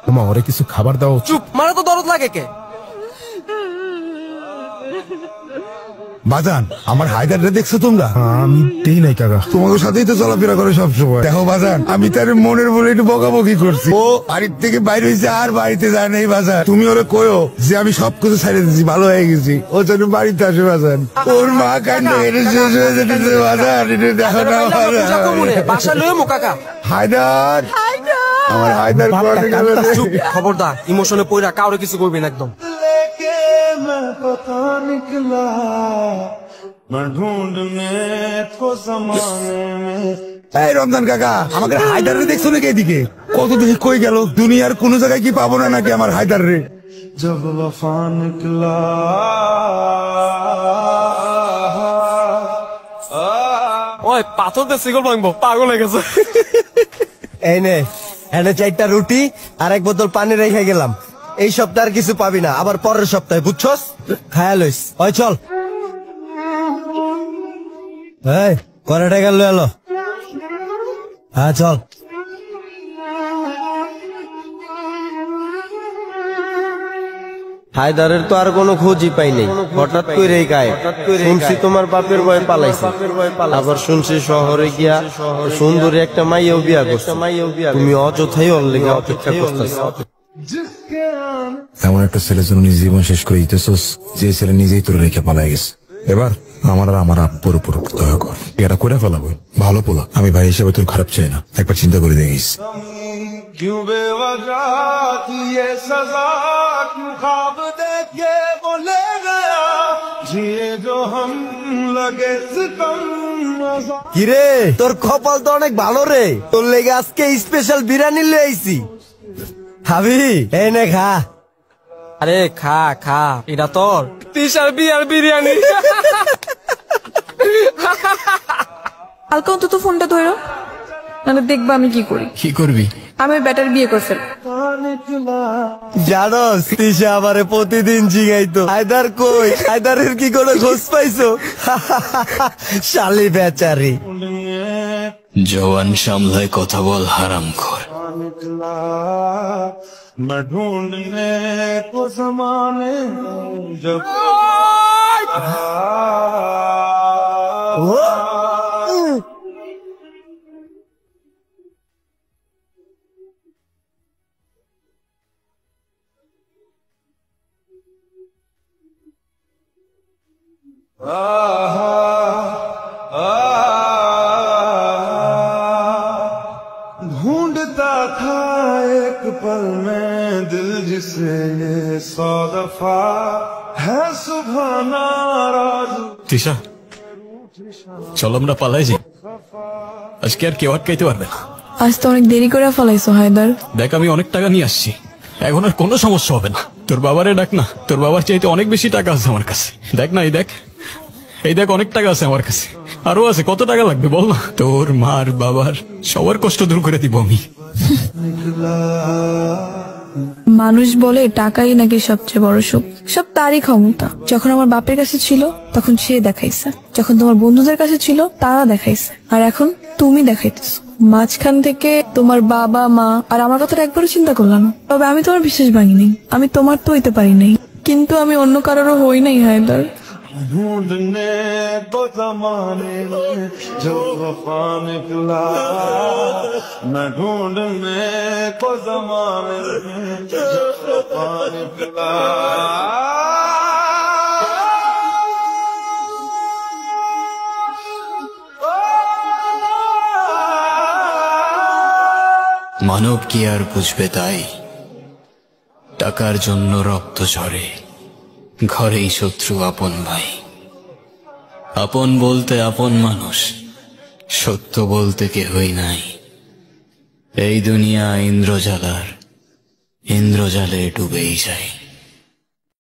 তোমা ওরে কিছু খাবার দাও। চুপ, মারা তো দরদ লাগে কে? বাজান, আমার হায়দারটা দেখছো তোমরা? আমি দেই নাই কাকা। তোমাদের সাথেই তো চলাফেরা করে সবসময়। দেখো বাজান, আমি তার মনের বলে একটু বকাবকি করছি। ও বাড়ির থেকে বাইরে হয়েছে, আর বাড়িতে যায় নাই। বাজান, তুমি ওরে কয়ো যে আমি সবকিছু ছাড়িয়ে দিচ্ছি, ভালো হয়ে গেছি। ও যেন বাড়িতে আসে বাজান। ওর মা কান্ড এটা শেষ হয়ে যেতেছে বাজান, এটা দেখো না বাসা লয়ে মো কাকা। হায়দার, আমার হায়দার চুপ, খবরদার ইমোশনে পয়রা কাউরে কিছু করবি না একদম। এই রমজান কাকা, আমাকে হায়দার রে দেখছো নাকি? এদিকে কত দেখে কই গেল? দুনিয়ার কোন জায়গায় কি পাবো না নাকি আমার হায়দার রে? জব ওয়াফা নিকলা ওই পাথর দিয়ে সিগল ভাঙবো, পাগল হয়ে গেছে। এই নে, এনে 4টা রুটি আর 1 বোতল পানি রেখে গেলাম। এই সপ্তাহে আর কিছু পাবি না, আবার পরের সপ্তাহে, বুঝছস? খায়া লইস। ওই চল, এই করে টাকা লয়ে এলো। হ্যাঁ চল। হায়দারের তো আর কোনো খোঁজই পাই নাই, হঠাৎ করে গায়ে। শুনছি তোমার বাপের বয়ে পালাইছে, আবার শুনছি শহরে গিয়া সুন্দরী একটা মাইয়াও বিয়া করছে। তুমি অযথাই ওর লেগে অপেক্ষা করতেছ। এমন একটা ছেলের জন্য নিজের জীবন শেষ করে দিতেছস, যে ছেলে নিজেই তোর রেখে পালাই গেছে। এবার আমার আর আমার আব্বুর উপর দয়া কর, এটা করে ফেলাবো। ভালো পোলা, আমি ভাই হিসেবে তোর খারাপ চাই না, একবার চিন্তা করে দেখিস। কিরে, তোর কপাল তো অনেক ভালো রে, তোর লেগে আজকে স্পেশাল বিরিয়ানি লয়ে আইছি। খাবি? এই নে খা। আরে খা খা, এটা তোর তিশার বিয়ার বিরিয়ানি। কালকে অন্তত ফোনটা ধরো, নাহলে দেখবা আমি কি করি। কি করবি? আমি ব্যাটার বিয়ে করে ফেল। জানোস তিশা আমারে প্রতিদিন জিগাইতো, হায়দার কই, হায়দারের কি কোনো খোঁজ পাইছো? শালি বেচারি। জওয়ান সামলায় কথা বল, হারামখোর। मैं ढूंढने को ज़माने जब ढूंढता था एक पल में दिल जिसे ये 100 दफा है सुबह नाराज। তিশা, চল আমরা পালাই যাই, আজকে আর কেউ আটকাইতে পারবে না। আজ তো অনেক দেরি করে ফেলাইছো হায়দার। দেখ, আমি অনেক টাকা নিয়ে আসছি, এখন আর কোনো সমস্যা হবে না। তোর বাবারে ডাক না, তোর বাবার চাইতে অনেক বেশি টাকা আছে আমার কাছে। দেখ না, এই দেখ, এই দেখ, অনেক টাকা আছে আমার কাছে, আরো আছে। কত টাকা লাগবে বল না? তোর মার বাবার সবার কষ্ট দূর করে দিব আমি। মানুষ বলে টাকাই নাকি সবচেয়ে বড় সুখ, সব তারই ক্ষমতা। যখন আমার বাপের কাছে ছিল তখন সে দেখাইছে, যখন তোমার বন্ধুদের কাছে ছিল তারা দেখাইছে, আর এখন তুমি দেখাইতেছো। মাঝখান থেকে তোমার বাবা মা আর আমার কথাটা একবারও চিন্তা করলাম। তবে আমি তোমার বিশ্বাস ভাঙিনি, আমি তোমার তো হইতে পারি নাই, কিন্তু আমি অন্য কারোরও হই নাই হায়দার। ढूंढने को ज़माने में जो वफा निकला, मैं ढूंढने को ज़माने में जो वफा निकला। মানব কি আর বুঝবে তাই, টাকার জন্য রক্ত ঝরে, ঘরেই শত্রু আপন ভাই। আপন বলতে আপন মানুষ, সত্য বলতে কেহই নাই। এই দুনিয়া ইন্দ্রজালার, ইন্দ্রজালে ডুবেই যায়।